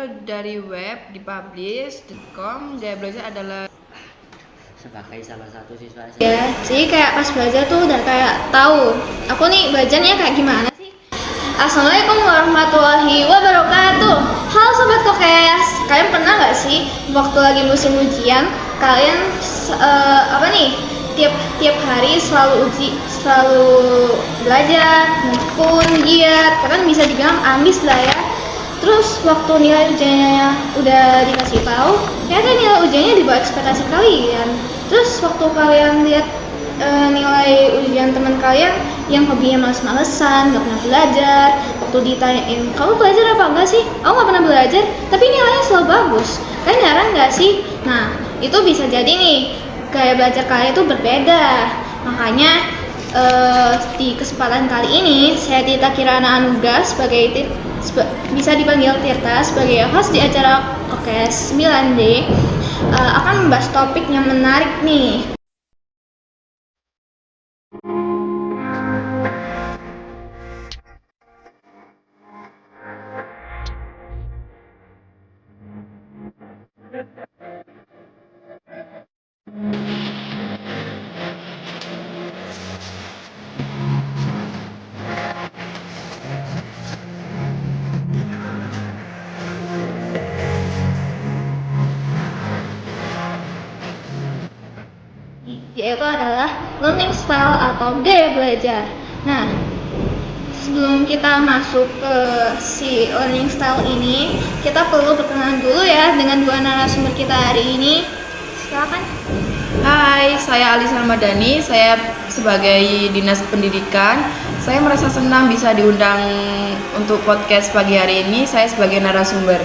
dari web dipublish.com, gaya belajar adalah sebagai salah satu siswa SMA. Ya, jadi kayak pas belajar tuh udah kayak tahu aku nih belajarnya kayak gimana sih. Assalamualaikum warahmatullahi wabarakatuh. Halo sobat Kokes, kalian pernah nggak sih waktu lagi musim ujian kalian tiap hari selalu belajar, tekun, giat, kalian bisa dibilang ambis lah ya. Terus waktu nilai ujiannya udah dikasih tahu, ternyata nilai ujiannya di bawah ekspektasi kalian. Terus waktu kalian lihat nilai ujian teman kalian yang hobinya males-malesan, nggak pernah belajar, waktu ditanyain kamu belajar apa enggak sih? Aku nggak pernah belajar, tapi nilainya selalu bagus. Kalian heran nggak sih? Nah, itu bisa jadi nih gaya belajar kalian itu berbeda. Makanya di kesempatan kali ini saya Tita Kirana Anugrah bisa dipanggil Tirta sebagai host di acara Kokes 9D akan membahas topik yang menarik nih. Yaitu adalah learning style atau gaya belajar. Nah, sebelum kita masuk ke si learning style ini, kita perlu berkenalan dulu ya dengan dua narasumber kita hari ini. Silakan. Hai, saya Alisa Ramadhani, saya sebagai Dinas Pendidikan. Saya merasa senang bisa diundang untuk podcast pagi hari ini, saya sebagai narasumber.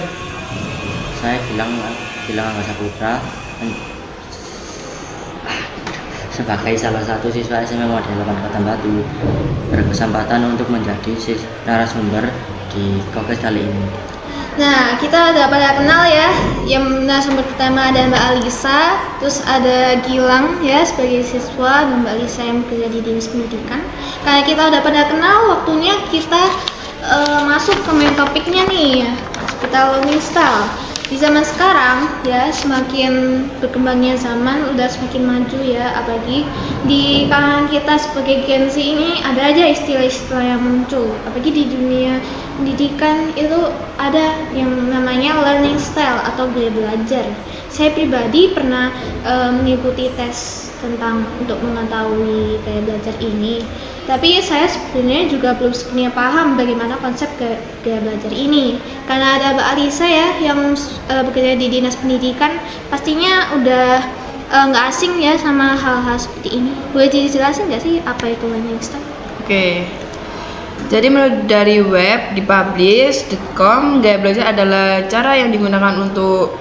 Saya Gilang Anggasa Putra sebagai salah satu siswa SMA Model 8 Kota Batu berkesempatan untuk menjadi narasumber di Kokes kali ini. Nah, kita udah pada kenal ya. Yang narasumber pertama ada Mbak Alisa, terus ada Gilang ya sebagai siswa, dan Mbak Alisa yang bekerja di Dinas Pendidikan. Karena kita udah pada kenal, waktunya kita masuk ke main topiknya nih. Kita learning style. Di zaman sekarang ya, semakin berkembangnya zaman, udah semakin maju ya, apalagi di kalangan kita sebagai Gen Z ini ada aja istilah-istilah yang muncul, apalagi di dunia pendidikan itu ada yang namanya learning style atau gaya belajar. Saya pribadi pernah mengikuti tes tentang untuk mengetahui gaya belajar ini, tapi saya sebenarnya juga belum sepenuhnya paham bagaimana konsep gaya belajar ini. Karena ada Mbak Alisa ya yang bekerja di Dinas Pendidikan, pastinya udah nggak asing ya sama hal-hal seperti ini. Boleh dijelasin nggak sih apa itu learning style? Oke. Jadi menurut dari web dipublish.com, gaya belajar adalah cara yang digunakan untuk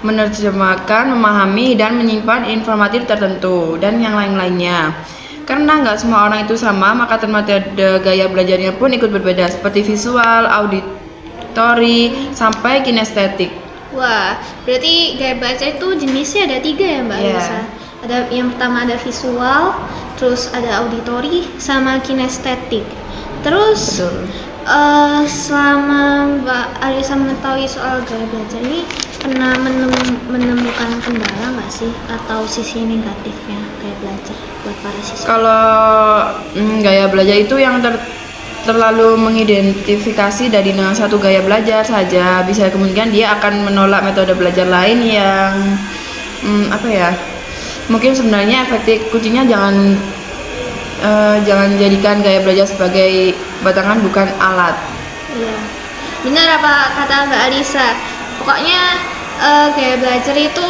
menerjemahkan, memahami, dan menyimpan informasi tertentu dan yang lain-lainnya. Karena nggak semua orang itu sama, maka metode gaya belajarnya pun ikut berbeda, seperti visual, auditori, sampai kinestetik. Wah, berarti gaya belajar itu jenisnya ada 3 ya Mbak Alisa? Ada yang pertama ada visual, terus ada auditori, sama kinestetik. Terus selama Mbak Alisa mengetahui soal gaya belajar ini, pernah menemukan kendala nggak sih atau sisi negatifnya gaya belajar buat para siswa? Kalau gaya belajar itu yang terlalu mengidentifikasi dari dengan satu gaya belajar saja, bisa kemungkinan dia akan menolak metode belajar lain yang mungkin sebenarnya efektif. Kuncinya jangan jadikan gaya belajar sebagai batangan, bukan alat. Iya, benar apa kata Mbak Alisa. Pokoknya gaya belajar itu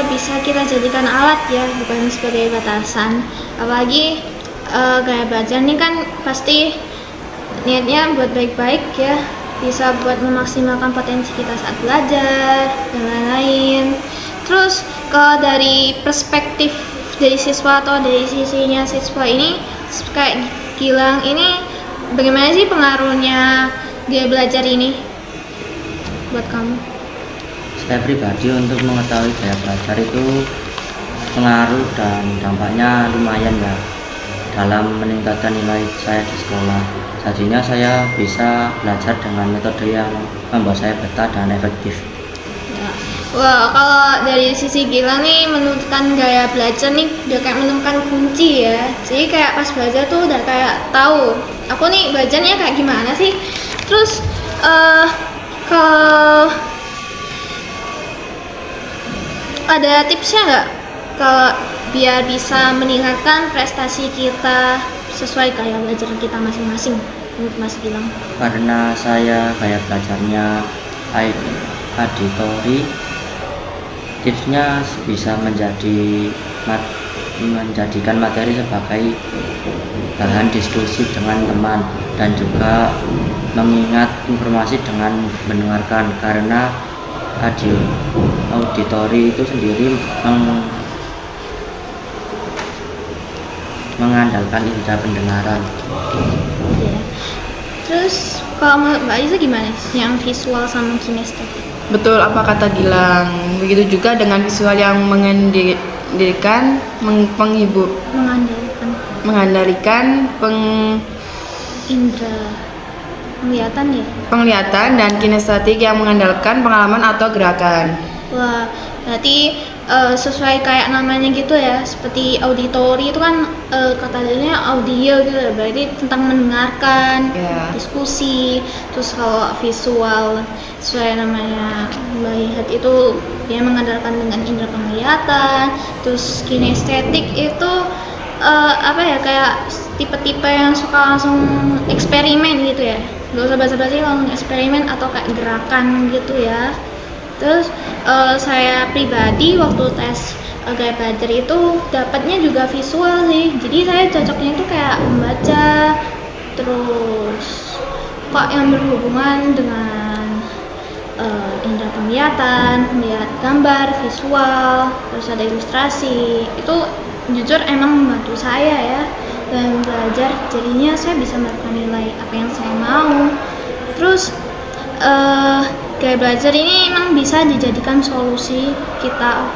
bisa kita jadikan alat ya, bukan sebagai batasan. Apalagi gaya belajar ini kan pasti niatnya buat baik-baik ya, bisa buat memaksimalkan potensi kita saat belajar dan lain-lain. Terus kalau dari perspektif dari siswa atau dari sisinya siswa ini, kayak Gilang ini, bagaimana sih pengaruhnya gaya belajar ini buat kamu? Saya pribadi untuk mengetahui gaya belajar itu pengaruh dan dampaknya lumayan ya. dalam meningkatkan nilai saya di sekolah. Jadinya saya bisa belajar dengan metode yang membuat saya betah dan efektif. Ya. Wah, kalau dari sisi Gilang nih menentukan gaya belajar nih udah kayak menemukan kunci ya. Jadi kayak pas belajar tuh udah kayak tahu aku nih belajarnya kayak gimana sih. Terus kalau ada tipsnya nggak kalau biar bisa meningkatkan prestasi kita sesuai gaya belajar kita masing-masing menurut Mas Gilang? Karena saya gaya belajarnya auditori, tipsnya bisa menjadikan materi sebagai bahan diskusi dengan teman dan juga mengingat informasi dengan mendengarkan, karena auditori itu sendiri mengandalkan indera pendengaran. Ya. Terus kalau menurut Mbak Lisa gimana yang visual sama kinestetik? Betul apa kata Gilang. Begitu juga dengan visual yang mengandalkan Indra penglihatan ya. penglihatan, dan kinestetik yang mengandalkan pengalaman atau gerakan. Wah, berarti sesuai kayak namanya gitu ya, seperti auditori itu kan katanya audio gitu ya, berarti tentang mendengarkan, Ya. diskusi. Terus kalau visual sesuai namanya melihat itu dia mengandalkan dengan indera penglihatan. Terus kinestetik itu apa ya, kayak tipe-tipe yang suka langsung eksperimen gitu ya, gak usah basa-basi, langsung eksperimen atau kayak gerakan gitu ya. Terus saya pribadi waktu tes gaya belajar itu dapatnya juga visual sih, jadi saya cocoknya itu kayak membaca, terus kok yang berhubungan dengan indera penglihatan, melihat gambar, visual, terus ada ilustrasi, itu jujur emang membantu saya ya dalam belajar, jadinya saya bisa mendapatkan nilai apa yang saya mau. Terus gaya belajar ini emang bisa dijadikan solusi kita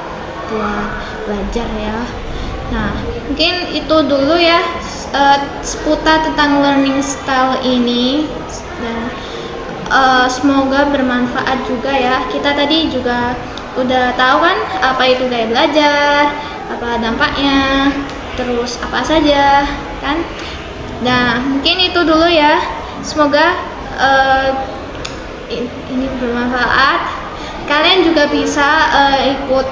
buat belajar ya. Nah, mungkin itu dulu ya seputar tentang learning style ini, dan semoga bermanfaat juga ya. Kita tadi juga udah tahu kan apa itu gaya belajar, apa dampaknya, terus apa saja kan. Nah, mungkin itu dulu ya. Semoga ini bermanfaat. Kalian juga bisa ikut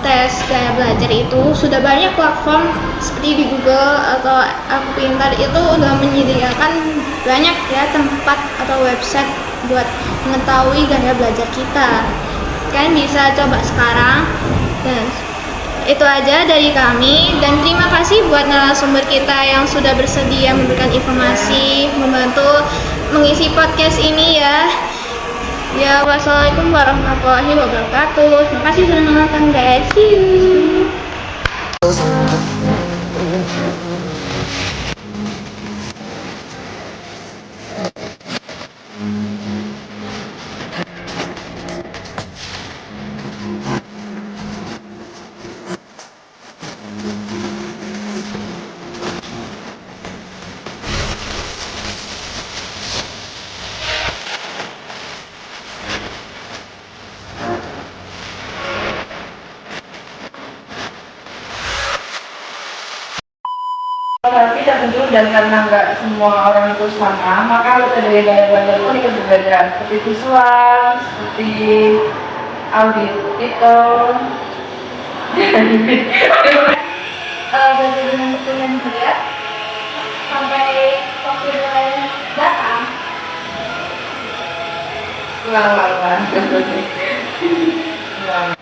tes gaya belajar itu. Sudah banyak platform seperti di Google atau Aku Pintar itu udah menyediakan banyak ya tempat atau website buat mengetahui gaya belajar kita. Kalian bisa coba sekarang. Dan itu aja dari kami, dan terima kasih buat narasumber kita yang sudah bersedia memberikan informasi, membantu mengisi podcast ini ya. Ya, wassalamualaikum warahmatullahi wabarakatuh. Terima kasih sudah menonton guys. See you. Tapi dan tentu, dan karena nggak semua orang itu sama, maka dari gaya belajar pun ikut berbeda, seperti visual, seperti auditor, belajar dengan betul yang dilihat sampai waktu mulai datang. Ulang.